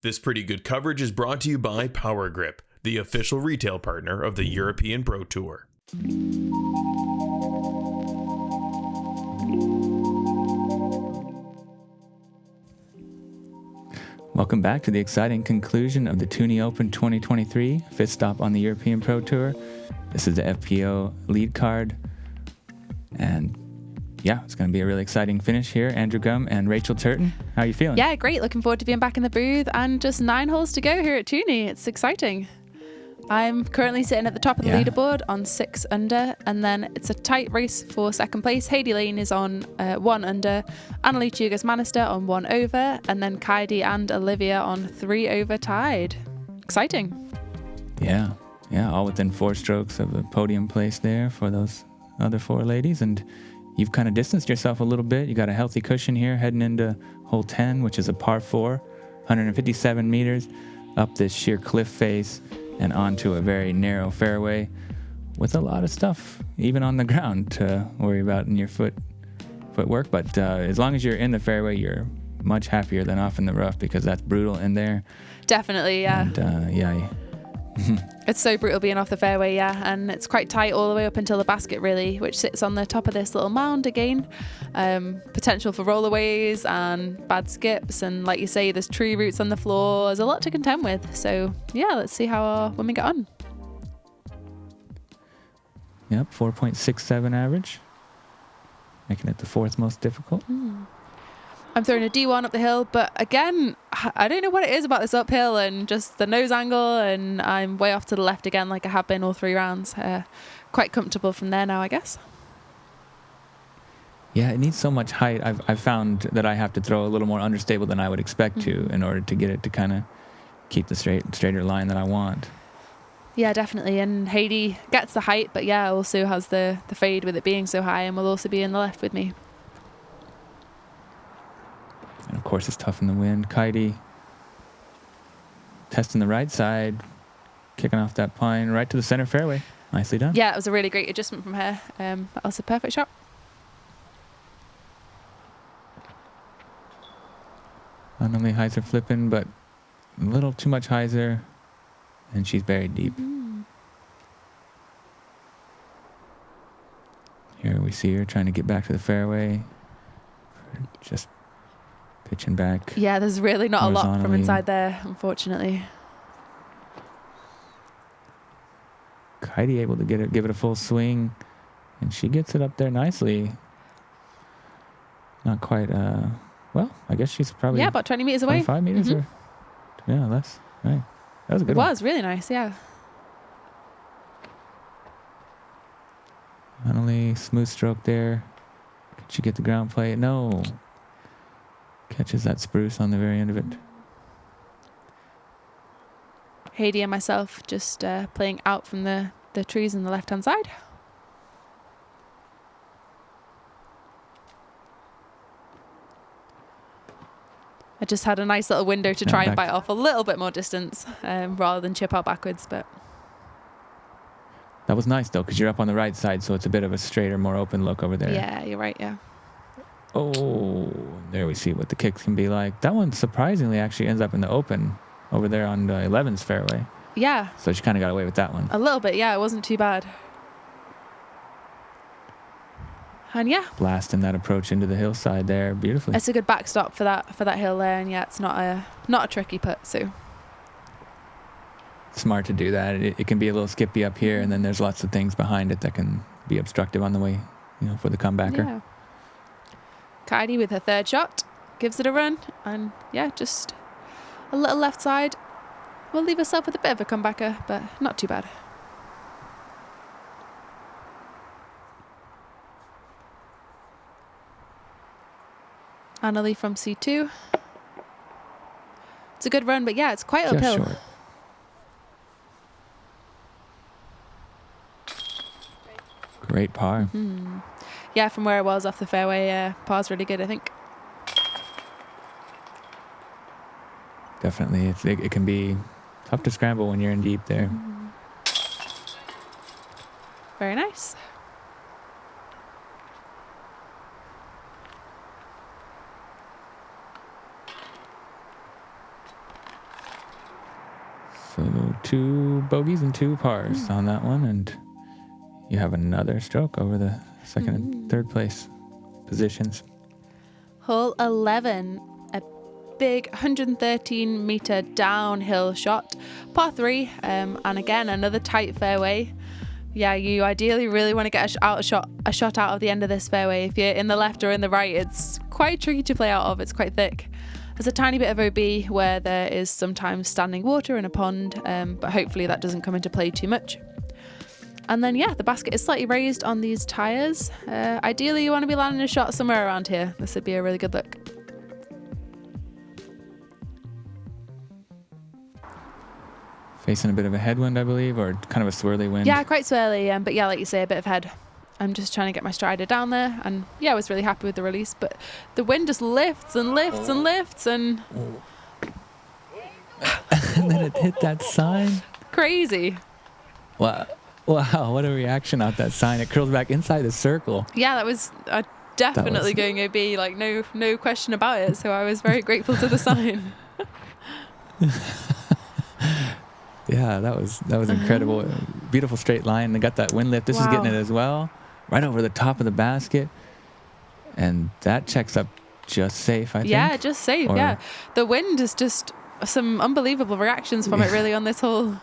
This pretty good coverage is brought to you by Power Grip, the official retail partner of the European Pro Tour. Welcome back to the exciting conclusion of the Tyyni Open 2023, fifth stop on the European Pro Tour. This is the FPO lead card. And yeah, it's going to be a really exciting finish here. Andrew Gum and Rachel Turton, how are you feeling? Yeah, great. Looking forward to being back in the booth and just 9 holes to go here at Tyyni. It's exciting. I'm currently sitting at the top of the leaderboard on 6 under, and then it's a tight race for second place. Heidi Laine is on 1 under, Anneli Tõugjas-Männiste on 1 over, and then Kaidi and Olivia on 3 over tied. Exciting. Yeah, all within 4 strokes of a podium place there for those other 4 ladies, and you've kind of distanced yourself a little bit. You got a healthy cushion here heading into hole 10, which is a par 4, 157 meters up this sheer cliff face and onto a very narrow fairway with a lot of stuff, even on the ground, to worry about in your footwork. But as long as you're in the fairway, you're much happier than off in the rough, because that's brutal in there. Definitely, yeah. And it's so brutal being off the fairway, yeah. And it's quite tight all the way up until the basket, really, which sits on the top of this little mound again. Potential for rollaways and bad skips. And like you say, there's tree roots on the floor. There's a lot to contend with. So yeah, let's see how our women get on. Yep, 4.67 average. Making it the 4th most difficult. I'm throwing a D1 up the hill, but again, I don't know what it is about this uphill and just the nose angle, and I'm way off to the left again like I have been all 3 rounds. Quite comfortable from there now, I guess. Yeah, it needs so much height. I've found that I have to throw a little more understable than I would expect to in order to get it to kind of keep the straighter line that I want. Yeah, definitely. And Heidi gets the height, but yeah, also has the fade with it being so high, and will also be in the left with me. And of course, it's tough in the wind. Kaidi testing the right side, kicking off that pine right to the center fairway. Nicely done. Yeah, it was a really great adjustment from her. That was a perfect shot. Anneli Heiser flipping, but a little too much Heiser, and she's buried deep. Here we see her trying to get back to the fairway. Just pitching back. Yeah, there's really not a lot from inside there, unfortunately. Kaidi able to give it a full swing, and she gets it up there nicely. Not quite, well, I guess she's probably... Yeah, about 20 meters away. 25 meters or... Yeah, less. Right. That was a good one. It was really nice, yeah. Anneli, smooth stroke there. Can she get the ground play? No. Catches that spruce on the very end of it. Heidi and myself just playing out from the trees on the left-hand side. I just had a nice little window to try and bite off a little bit more distance rather than chip out backwards, but... That was nice, though, because you're up on the right side, so it's a bit of a straighter, more open look over there. Yeah, you're right, yeah. Oh, there we see what the kicks can be like. That one surprisingly actually ends up in the open over there on the 11's fairway. Yeah. So she kind of got away with that one. A little bit, yeah. It wasn't too bad. And yeah. Blasting that approach into the hillside there beautifully. It's a good backstop for that hill there, and yeah, it's not a tricky putt, so. Smart to do that. It can be a little skippy up here, and then there's lots of things behind it that can be obstructive on the way, for the comebacker. Yeah. Kaidi with her 3rd shot gives it a run, and yeah, just a little left side. We'll leave herself with a bit of a comebacker, but not too bad. Anneli from C2. It's a good run, but yeah, it's quite uphill. Short. Great par. Yeah, from where I was off the fairway, par's really good, I think. Definitely. It can be tough to scramble when you're in deep there. Very nice. So 2 bogeys and 2 pars on that one, and you have another stroke over the second and third place positions. Hole 11, a big 113 meter downhill shot, par 3, and again another tight fairway. Yeah, you ideally really want to get a shot out of the end of this fairway. If you're in the left or in the right, it's quite tricky to play out of. It's quite thick. There's a tiny bit of OB where there is sometimes standing water in a pond, but hopefully that doesn't come into play too much. And then, yeah, the basket is slightly raised on these tyres. Ideally, you want to be landing a shot somewhere around here. This would be a really good look. Facing a bit of a headwind, I believe, or kind of a swirly wind. Yeah, quite swirly, but yeah, like you say, a bit of head. I'm just trying to get my strider down there, and yeah, I was really happy with the release, but the wind just lifts and lifts and lifts, and and then it hit that sign. Crazy. Wow, what a reaction out that sign. It curls back inside the circle. Yeah, that was definitely going OB, like no question about it, so I was very grateful to the sign. Yeah, that was incredible. Beautiful straight line. They got that wind lift. This is getting it as well. Right over the top of the basket. And that checks up just safe, I think. Yeah, just safe, yeah. The wind is just some unbelievable reactions from it really on this hole.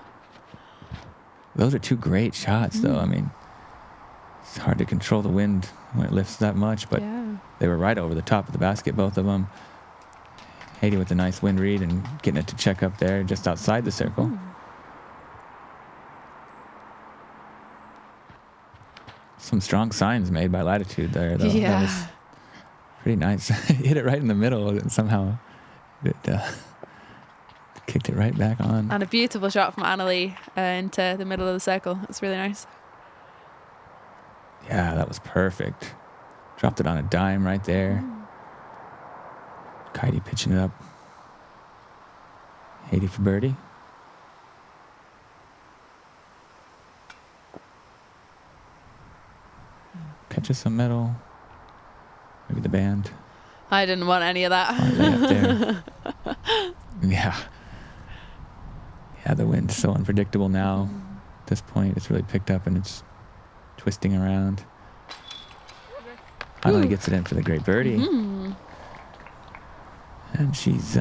Those are 2 great shots, though. I mean, it's hard to control the wind when it lifts that much, but they were right over the top of the basket, both of them. Heidi with a nice wind read and getting it to check up there just outside the circle. Some strong signs made by latitude there, though. Yeah. That was pretty nice. Hit it right in the middle, and somehow it kicked it right back on. And a beautiful shot from Anneli into the middle of the circle. It's really nice. Yeah, that was perfect. Dropped it on a dime right there. Kaidi pitching it up. Heidi for birdie. Catches some metal. Maybe the band. I didn't want any of that. Lay up there. Yeah. Yeah, the wind's so unpredictable now. At this point, it's really picked up and it's twisting around. Anneli gets it in for the great birdie. And she's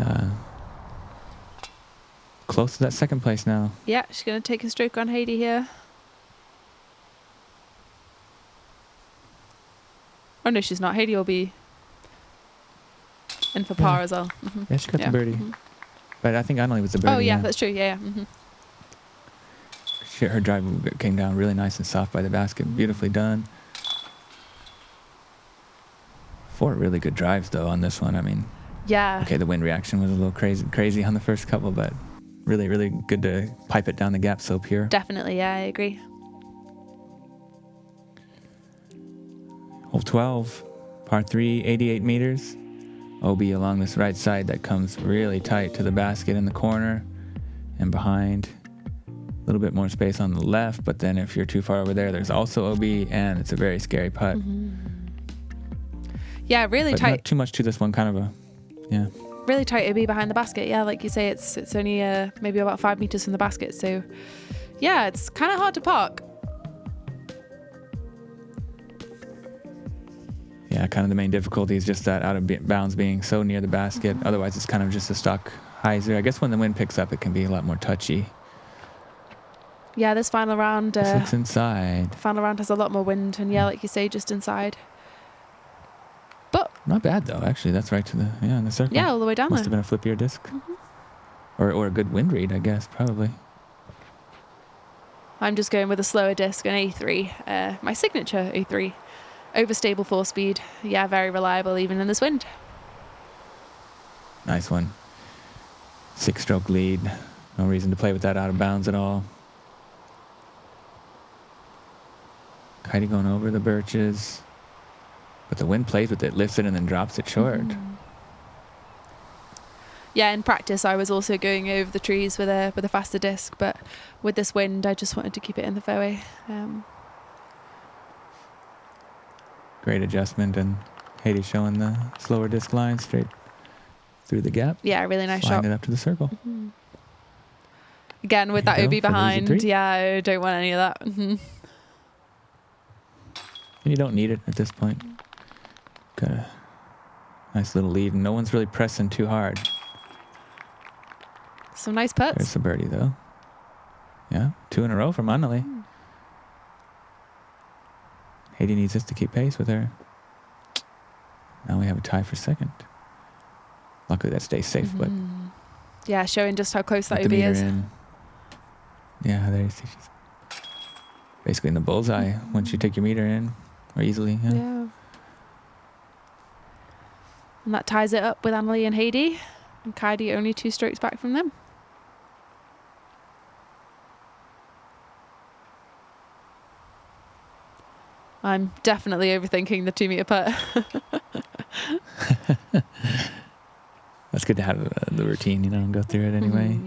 close to that second place now. Yeah, she's going to take a stroke on Heidi here. Oh, no, she's not. Heidi will be in for par as well. Yeah, she got the birdie. But I think Anneli was the birdie. Oh, yeah, that's true. Yeah. Her drive came down really nice and soft by the basket. Beautifully done. 4 really good drives, though, on this one. I mean, yeah. Okay, the wind reaction was a little crazy on the first couple, but really, really good to pipe it down the gap slope here. Definitely, yeah, I agree. Hole 12, par 3, 88 meters. OB along this right side that comes really tight to the basket in the corner and behind. A little bit more space on the left, but then if you're too far over there, there's also OB, and it's a very scary putt. Yeah, really but tight. Not too much to this one, kind of really tight OB behind the basket. Yeah, like you say, it's only maybe about 5 meters from the basket. So, yeah, it's kind of hard to park. Yeah, kind of the main difficulty is just that out of bounds being so near the basket. Otherwise, it's kind of just a stock hyzer. I guess when the wind picks up, it can be a lot more touchy. Yeah, this final round. Looks inside. The final round has a lot more wind, and yeah, like you say, just inside. But not bad though, actually. That's right to the in the circle. Yeah, all the way down. Must have been a flippier disc, or a good wind read, I guess, probably. I'm just going with a slower disc, an A3, my signature A3, overstable 4-speed. Yeah, very reliable even in this wind. Nice one. 6-stroke lead. No reason to play with that out of bounds at all. Kaidi going over the birches. But the wind plays with it, lifts it, and then drops it short. Yeah, in practice, I was also going over the trees with a faster disc, but with this wind, I just wanted to keep it in the fairway. Great adjustment, and Heidi showing the slower disc line straight through the gap. Yeah, really nice shot. Sliding it up to the circle. Again, with that There OB you go, for the easy behind. three. Yeah, I don't want any of that. And you don't need it at this point. Got a nice little lead, and no one's really pressing too hard. Some nice putts. There's a birdie, though. Yeah, 2 in a row from Anneli. Heidi needs us to keep pace with her. Now we have a tie for second. Luckily, that stays safe, but Yeah, showing just how close that with OB the meter is. in. Yeah, there you see. She's basically in the bullseye once you take your meter in, or easily. Yeah. Yeah. And that ties it up with Anneli and Heidi. And Kaidi only 2 strokes back from them. I'm definitely overthinking the 2-meter putt. That's good to have the routine, and go through it anyway.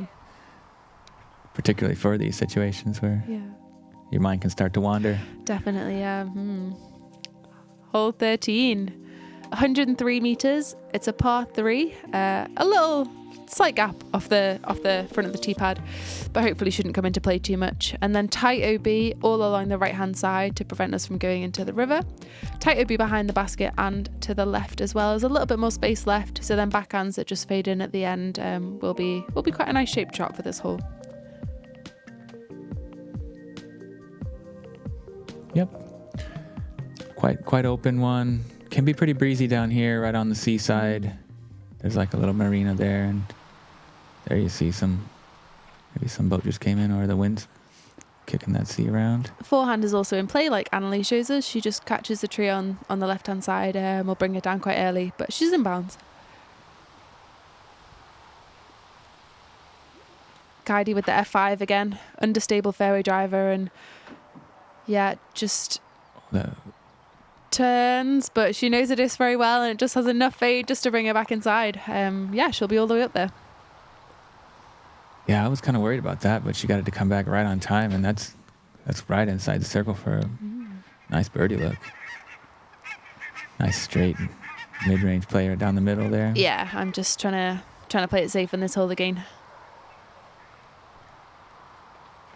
Particularly for these situations where Yeah, your mind can start to wander. definitely. Yeah. Hole 13, 103 meters. It's a par 3. A little slight gap off the front of the tee pad, but hopefully shouldn't come into play too much. And then tight OB all along the right hand side to prevent us from going into the river. Tight OB behind the basket and to the left as well. There's a little bit more space left, so then backhands that just fade in at the end will be quite a nice shaped shot for this hole. Yep. Quite open one. Can be pretty breezy down here, right on the seaside. There's like a little marina there, and there you see maybe some boat just came in, or the wind's kicking that sea around. Forehand is also in play, like Anneli shows us. She just catches the tree on the left hand side. We'll bring her down quite early, but she's in bounds. Kaidi with the F5 again, understable fairway driver, and yeah, just turns, but she knows the disc very well, and it just has enough fade just to bring her back inside. Yeah, she'll be all the way up there. Yeah, I was kind of worried about that, but she got it to come back right on time, and that's right inside the circle for a nice birdie look. Nice straight mid-range player down the middle there. Yeah, I'm just trying to play it safe in this hole again.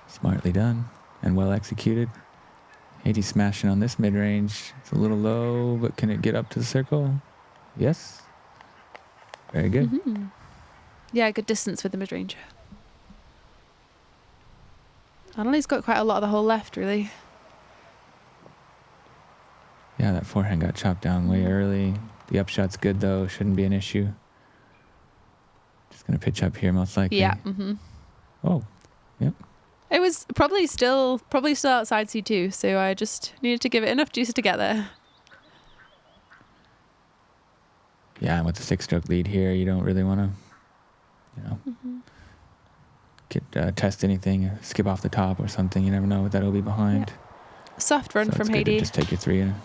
Smartly done and well executed. Heidi smashing on this mid-range. It's a little low, but can it get up to the circle? Yes. Very good. Yeah, good distance with the mid-range. Anneli's got quite a lot of the hole left, really. Yeah, that forehand got chopped down way early. The upshot's good, though. Shouldn't be an issue. Just going to pitch up here, most likely. Yeah. Oh, yep. It was probably still outside C2, so I just needed to give it enough juice to get there. Yeah, and with the 6-stroke lead here, you don't really want to test anything, skip off the top or something. You never know with that OB behind. Yeah. Soft run So from it's good to Heidi. just take your 3 in.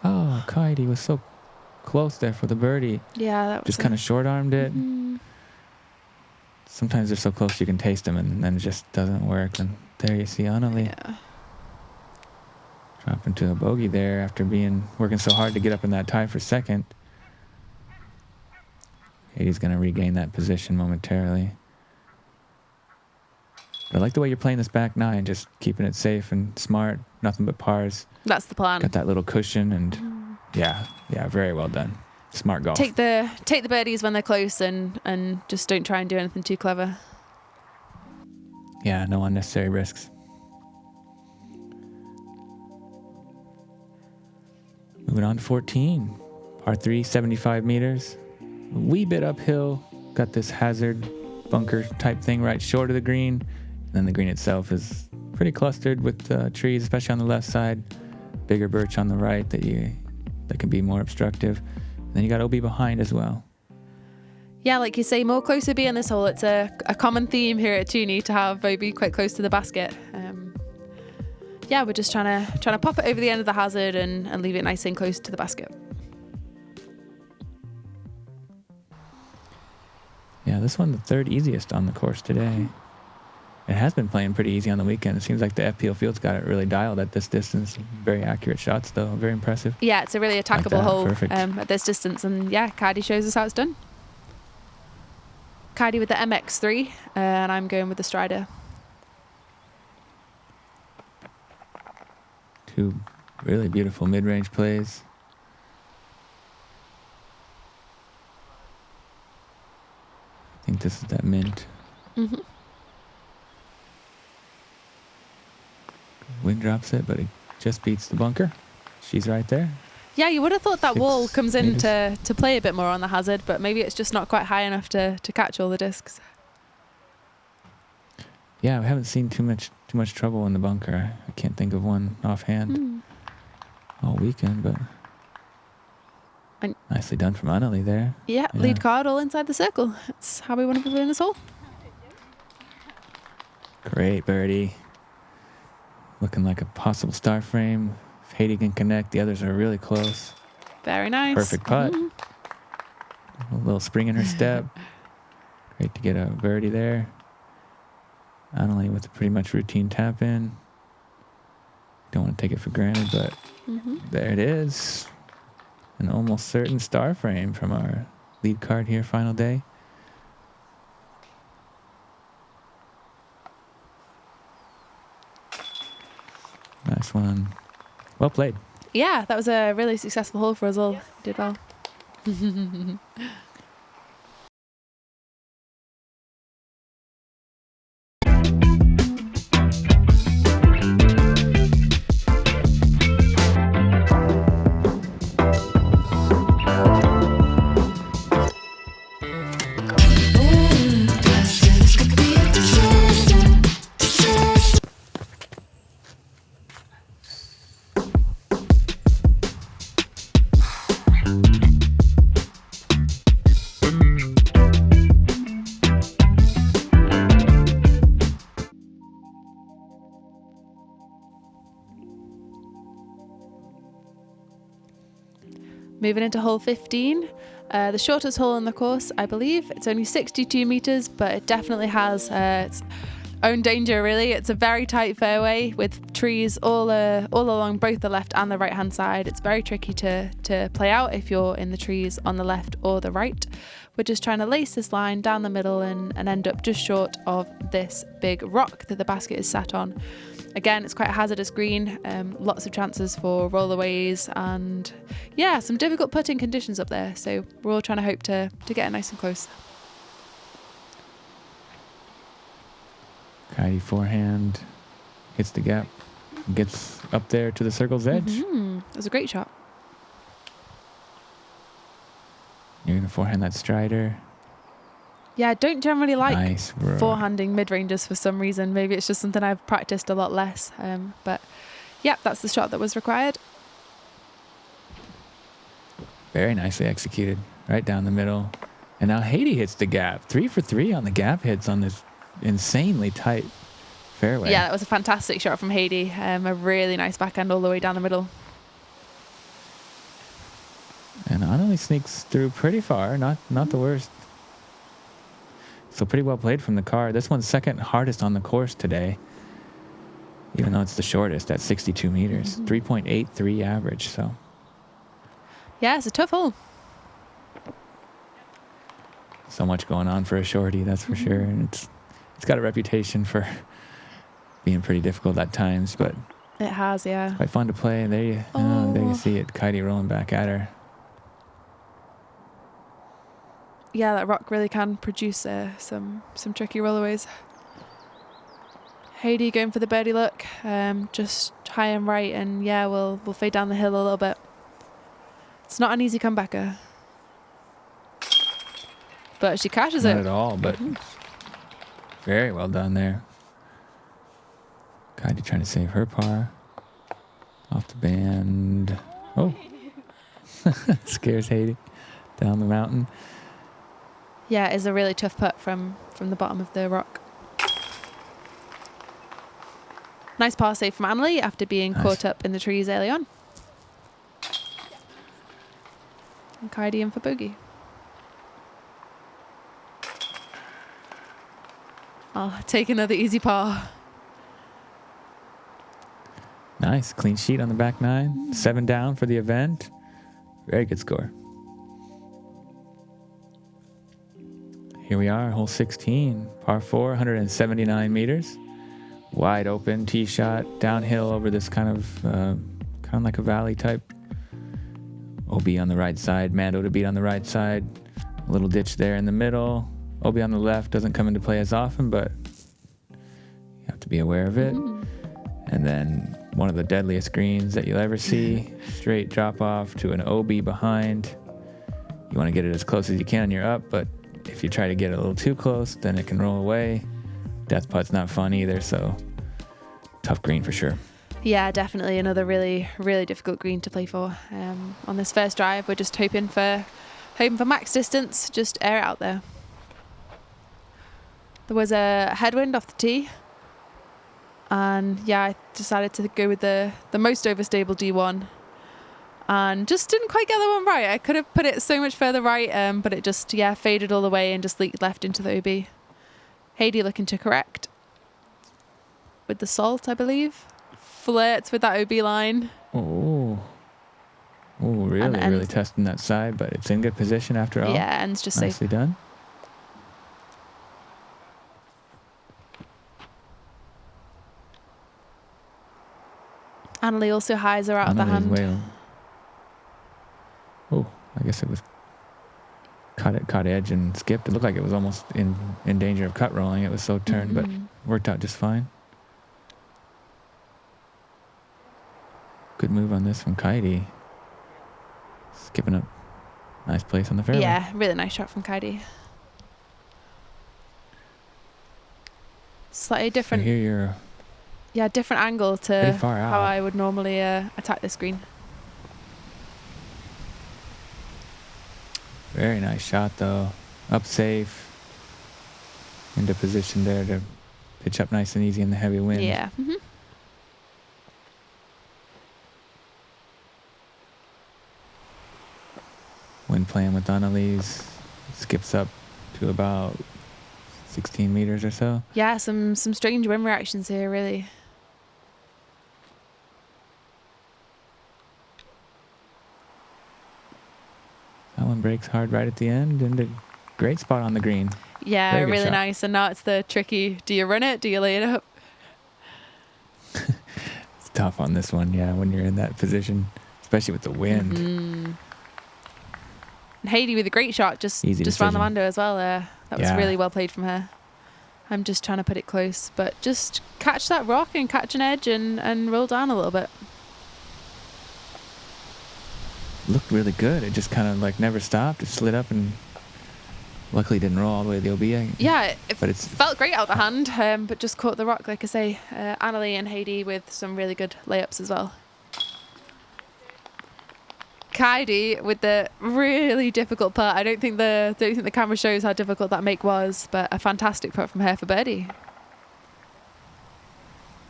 Oh, Kaidi was so close there for the birdie. Yeah, that was Just kind of short-armed it. Sometimes they're so close you can taste them, and then it just doesn't work. And there you see Anneli. Yeah. Drop into a bogey there after working so hard to get up in that tie for second. Heidi's going to regain that position momentarily. But I like the way you're playing this back 9, just keeping it safe and smart. Nothing but pars. That's the plan. Got that little cushion, and yeah, very well done. Smart golf. Take the birdies when they're close, and just don't try and do anything too clever. Yeah, no unnecessary risks. Moving on to 14. Par 3, 75 meters. A wee bit uphill. Got this hazard bunker type thing right short of the green. And then the green itself is pretty clustered with trees, especially on the left side. Bigger birch on the right that can be more obstructive. And then you got OB behind as well. Yeah, like you say, more close OB in this hole. It's a common theme here at Tyyni to have OB quite close to the basket. Yeah, we're just trying to pop it over the end of the hazard and leave it nice and close to the basket. Yeah, this one the third easiest on the course today. It has been playing pretty easy on the weekend. It seems like the FPO field's got it really dialed at this distance. Very accurate shots, though. Very impressive. Yeah, it's a really attackable that. hole Perfect. at this distance. And yeah, Kaidi shows us how it's done. Kaidi with the MX3, and I'm going with the Strider. Two really beautiful mid-range plays. I think this is that mint. Mm-hmm. Wind drops it, but it just beats the bunker. She's right there. Yeah, you would have thought that 6 wall comes in meters. to play a bit more on the hazard, but maybe it's just not quite high enough to catch all the discs. Yeah, we haven't seen too much trouble in the bunker. I can't think of one offhand all weekend, but And nicely done from Anneli there. yeah, lead card all inside the circle. That's how we want to be doing this hole. Great birdie. Looking like a possible star frame. If Heidi can connect, the others are really close. Very nice. Perfect putt. A little spring in her step. Great to get a birdie there. Anneli with a pretty much routine tap in. Don't want to take it for granted, but there it is. An almost certain star frame from our lead card here, final day. Nice one. Well played. Yeah, that was a really successful hole for us all. Did well. Moving into hole 15, the shortest hole on the course, I believe. It's only 62 meters, but it definitely has its own danger, really. It's a very tight fairway with trees all along both the left and the right hand side. It's very tricky to play out if you're in the trees on the left or the right. We're just trying to lace this line down the middle and end up just short of this big rock that the basket is sat on. Again, it's quite a hazardous green, lots of chances for rollaways and yeah, some difficult putting conditions up there. So we're all trying to hope to get it nice and close. Kaidi forehand hits the gap, gets up there to the circle's edge. That was a great shot. You're going to forehand that Strider. Yeah, I don't generally like Nice forehanding mid-ranges for some reason. Maybe it's just something I've practiced a lot less. But yeah, that's the shot that was required. Very nicely executed, right down the middle. And now Heidi hits the gap. 3 for 3 on the gap hits on this insanely tight fairway. Yeah, that was a fantastic shot from Heidi. A really nice backhand all the way down the middle. And Anneli sneaks through pretty far, not the worst. So pretty well played from the car. This one's second hardest on the course today, even though it's the shortest at 62 meters. 3.83 average, so. Yeah, it's a tough hole. So much going on for a shorty, that's for sure. And it's got a reputation for being pretty difficult at times, but It has, yeah. quite fun to play. There you see it, Kaidi rolling back at her. Yeah, that rock really can produce some tricky rollaways. Heidi going for the birdie look, just high and right, and yeah, we'll fade down the hill a little bit. It's not an easy comebacker, but she cashes it. Not at all, but very well done there. Kaidi trying to save her par. Off the band. Oh, scares Heidi down the mountain. Yeah, it's a really tough putt from the bottom of the rock. Nice par save from Anneli after being caught up in the trees early on. And Kaidi in for bogey. I'll take another easy par. Nice, clean sheet on the back nine. 7 down for the event. Very good score. here we are, hole 16, par 4, 179 meters. Wide open tee shot, downhill over this kind of like a valley type. OB on the right side, Mando to beat on the right side. A little ditch there in the middle. OB on the left doesn't come into play as often, but you have to be aware of it. And then one of the deadliest greens that you'll ever see. Straight drop off to an OB behind. You want to get it as close as you can, you're up, but if you try to get it a little too close, then it can roll away. Death putt's not fun either, so tough green for sure. Yeah, definitely another really, really difficult green to play for. On this first drive, we're just hoping for max distance, just air it out there. There was a headwind off the tee, and yeah, I decided to go with the most overstable D1, and just didn't quite get that one right. I could have put it so much further right, but it just faded all the way and just leaked left into the OB. Heidi looking to correct with the salt, I believe. Flirts with that OB line. Oh, really testing that side, but it's in good position after all. Yeah, ends just nicely safe. Done. Anneli also highs her out of the hand. Oh, I guess it was caught edge and skipped. It looked like it was almost in danger of cut rolling. It was so turned, but worked out just fine. Good move on this from Kaidi. Skipping up. Nice place on the fairway. Yeah, really nice shot from Kaidi. Slightly different. So here you're different angle to far out. how I would normally attack this green. Very nice shot though. Up safe. Into position there to pitch up nice and easy in the heavy wind. Yeah. Wind playing with Anneli's. Skips up to about 16 meters or so. Yeah, some strange wind reactions here, really. That one breaks hard right at the end, and a great spot on the green. Yeah, really shot. Nice. And now it's the tricky, do you run it? Do you lay it up? It's tough on this one, yeah, when you're in that position, especially with the wind. And Heidi with a great shot, just round the Mando as well there. That was really well played from her. I'm just trying to put it close, but just catch that rock and catch an edge and roll down a little bit. Looked really good. It just kind of like never stopped. It slid up and luckily didn't roll all the way to the OB. Yeah, it felt great out the hand, but just caught the rock, like I say. Anneli and Heidi with some really good layups as well. Kaidi with the really difficult putt. I don't think the camera shows how difficult that make was, but a fantastic putt from her for birdie.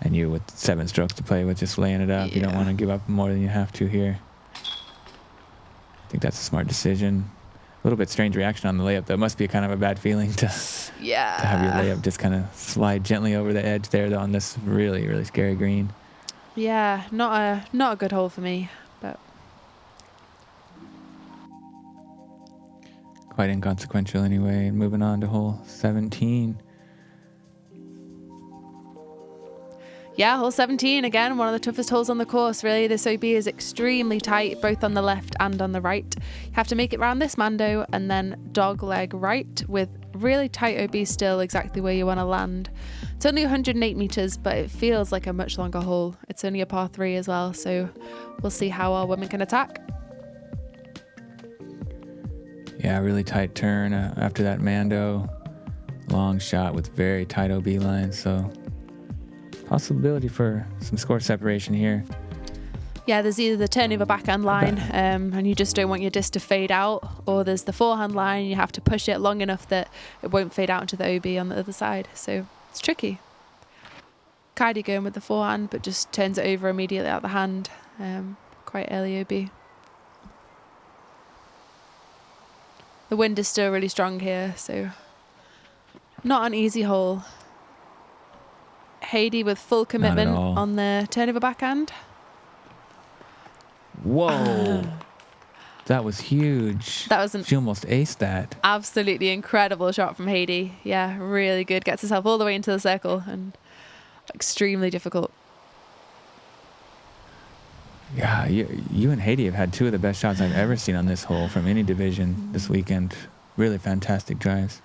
And you with 7 strokes to play with, just laying it up. You don't want to give up more than you have to here. I think that's a smart decision. A little bit strange reaction on the layup, though. It must be kind of a bad feeling to have your layup just kind of slide gently over the edge there on this really, really scary green. Yeah, not a good hole for me, but quite inconsequential anyway. And moving on to hole 17. Yeah, hole 17, again, one of the toughest holes on the course, really. This OB is extremely tight, both on the left and on the right. You have to make it round this Mando and then dog leg right with really tight OB still exactly where you want to land. It's only 108 meters, but it feels like a much longer hole. It's only a par 3 as well, so we'll see how our women can attack. Yeah, really tight turn after that Mando. Long shot with very tight OB lines, so possibility for some score separation here. Yeah, there's either the turn of a backhand line and you just don't want your disc to fade out, or there's the forehand line and you have to push it long enough that it won't fade out into the OB on the other side. So it's tricky. Kaidi going with the forehand, but just turns it over immediately out the hand. Quite early OB. The wind is still really strong here, so not an easy hole. Heidi with full commitment on the turn of a backhand. Whoa. That was huge. That was She almost aced that. absolutely incredible shot from Heidi. Yeah, really good. Gets herself all the way into the circle and extremely difficult. Yeah, you and Heidi have had two of the best shots I've ever seen on this hole from any division this weekend. Really fantastic drives.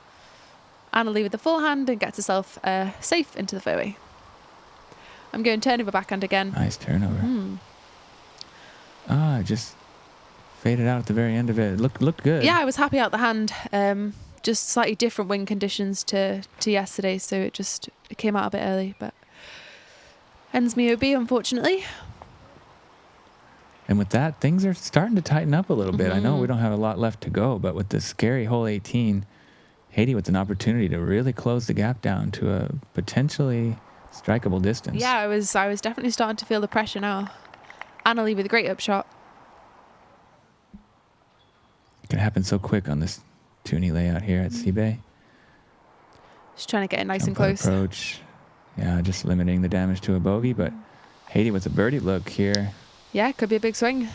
Anneli with the forehand and gets herself safe into the fairway. I'm going turnover backhand again. Nice turnover. Just faded out at the very end of it. Looked good. Yeah, I was happy out the hand. Just slightly different wind conditions to yesterday, so it came out a bit early, but ends me OB, unfortunately. And with that, things are starting to tighten up a little bit. I know we don't have a lot left to go, but with this scary hole 18, Heidi with an opportunity to really close the gap down to a potentially strikeable distance. Yeah, I was definitely starting to feel the pressure now. Anneli with a great upshot. It can happen so quick on this Tyyni layout here at Sibbe. Just trying to get it nice and Jump close. Approach. Yeah, just limiting the damage to a bogey, but Heidi with a birdie look here. Yeah, could be a big swing.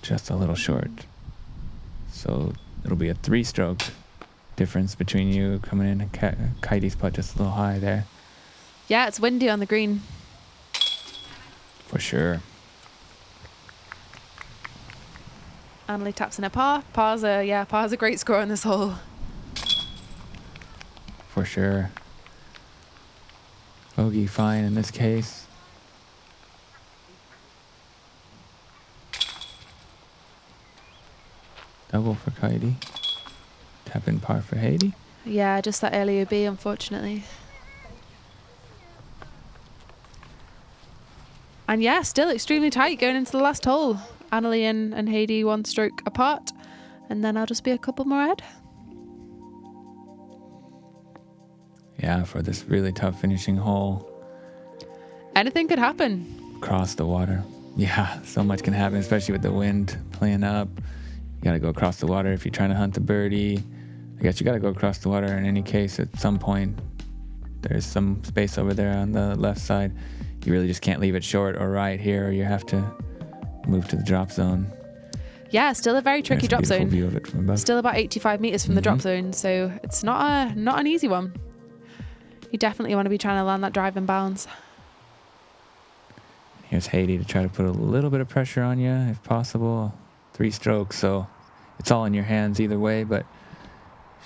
Just a little short. So it'll be a 3-stroke difference between you coming in and Kaidi's putt just a little high there. Yeah, it's windy on the green. For sure. Anneli taps in a par. Par's a great score on this hole. For sure. Bogey fine in this case. Double for Kaidi. Tap in par for Heidi. Yeah, just that early OB, unfortunately. And yeah, still extremely tight going into the last hole. Anneli and Heidi 1 stroke apart. And then I'll just be a couple more ahead. Yeah, for this really tough finishing hole. Anything could happen. Across the water. Yeah, so much can happen, especially with the wind playing up. You got to go across the water if you're trying to hunt the birdie. I guess you got to go across the water in any case at some point. There's some space over there on the left side. You really just can't leave it short or right here, or you have to move to the drop zone. Yeah, still a very tricky drop zone. View of it from above. Still about 85 meters from the drop zone, so it's not an easy one. You definitely want to be trying to land that drive in bounds. Here's Heidi to try to put a little bit of pressure on you, if possible. 3 strokes, so it's all in your hands either way, but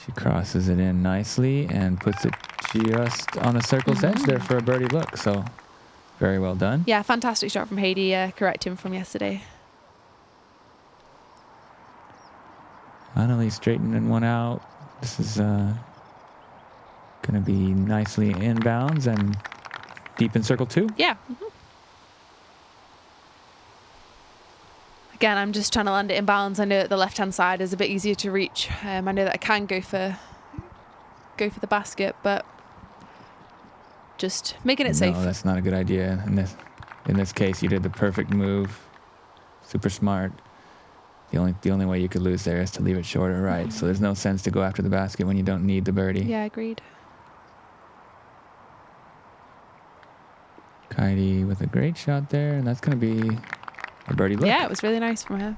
she crosses it in nicely and puts it just on the circle's edge there for a birdie look, so very well done. Yeah, fantastic shot from Heidi, correcting from yesterday. Anneli straightening one out. This is going to be nicely inbounds and deep in circle 2. Yeah. Again, I'm just trying to land it in bounds. I know that the left-hand side is a bit easier to reach. I know that I can go for the basket, but just making it safe. No, that's not a good idea. In this case, you did the perfect move. Super smart. The only way you could lose there is to leave it short or right. So there's no sense to go after the basket when you don't need the birdie. Yeah, agreed. Kaidi with a great shot there, and that's going to be a birdie look. Yeah, it was really nice from her.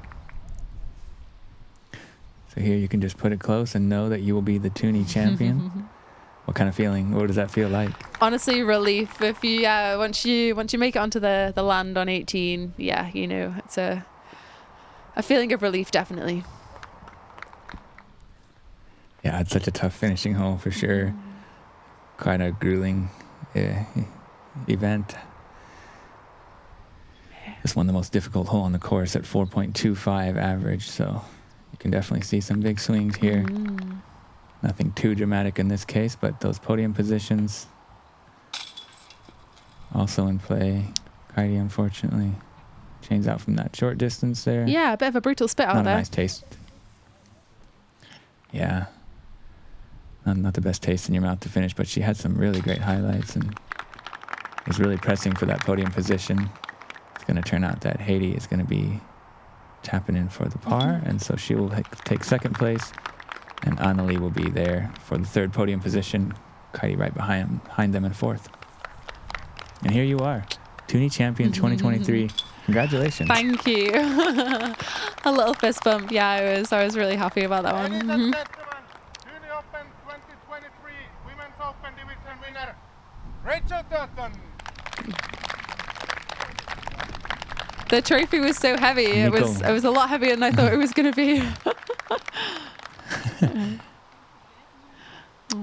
So here you can just put it close and know that you will be the Tyyni champion. What kind of feeling? What does that feel like? Honestly, relief. If you once you make it onto the land on 18, yeah, you know, it's a feeling of relief, definitely. Yeah, it's such a tough finishing hole for sure. Quite a grueling event. It's one of the most difficult hole on the course at 4.25 average, so you can definitely see some big swings here. Nothing too dramatic in this case, but those podium positions also in play. Kaidi, unfortunately, chains out from that short distance there. Yeah, a bit of a brutal spit out Not there. a nice taste. Yeah. Not the best taste in your mouth to finish, but she had some really great highlights and was really pressing for that podium position. It's going to turn out that Heidi is going to be tapping in for the par, and so she will take second place, and Anneli will be there for the 3rd podium position. Kaidi right behind them in 4th. And here you are. Tyyni champion 2023. Congratulations. Thank you. A little fist bump. Yeah, I was really happy about that one. Ladies and gentlemen, Tyyni Open 2023 Women's Open Division winner, Rachel Turton. The trophy was so heavy. It was a lot heavier than I thought it was going to be.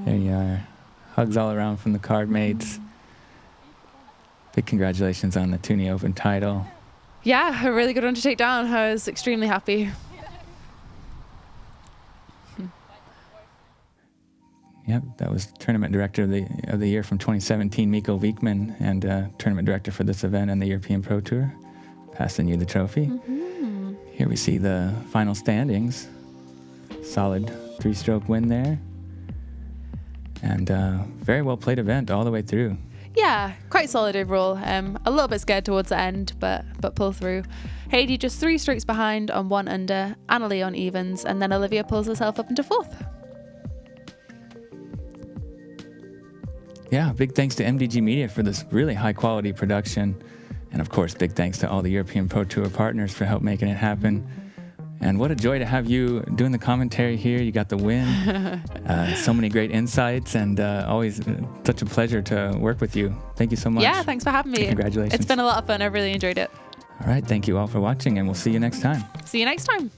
There you are. Hugs all around from the card mates. Big congratulations on the Tyyni Open title. Yeah, a really good one to take down. I was extremely happy. Yep, that was Tournament Director of the Year from 2017, Mikko Wiikman, and Tournament Director for this event and the European Pro Tour. Passing you the trophy. Mm-hmm. Here we see the final standings. Solid 3-stroke win there. And very well played event all the way through. Yeah, quite solid overall. A little bit scared towards the end, but pull through. Heidi just 3 strokes behind on 1 under, Anneli on evens, and then Olivia pulls herself up into 4th. Yeah, big thanks to MDG Media for this really high quality production. And of course, big thanks to all the European Pro Tour partners for help making it happen. And what a joy to have you doing the commentary here. You got the win. So many great insights, and always such a pleasure to work with you. Thank you so much. Yeah, thanks for having me. Congratulations. It's been a lot of fun. I really enjoyed it. All right, thank you all for watching, and we'll see you next time. See you next time.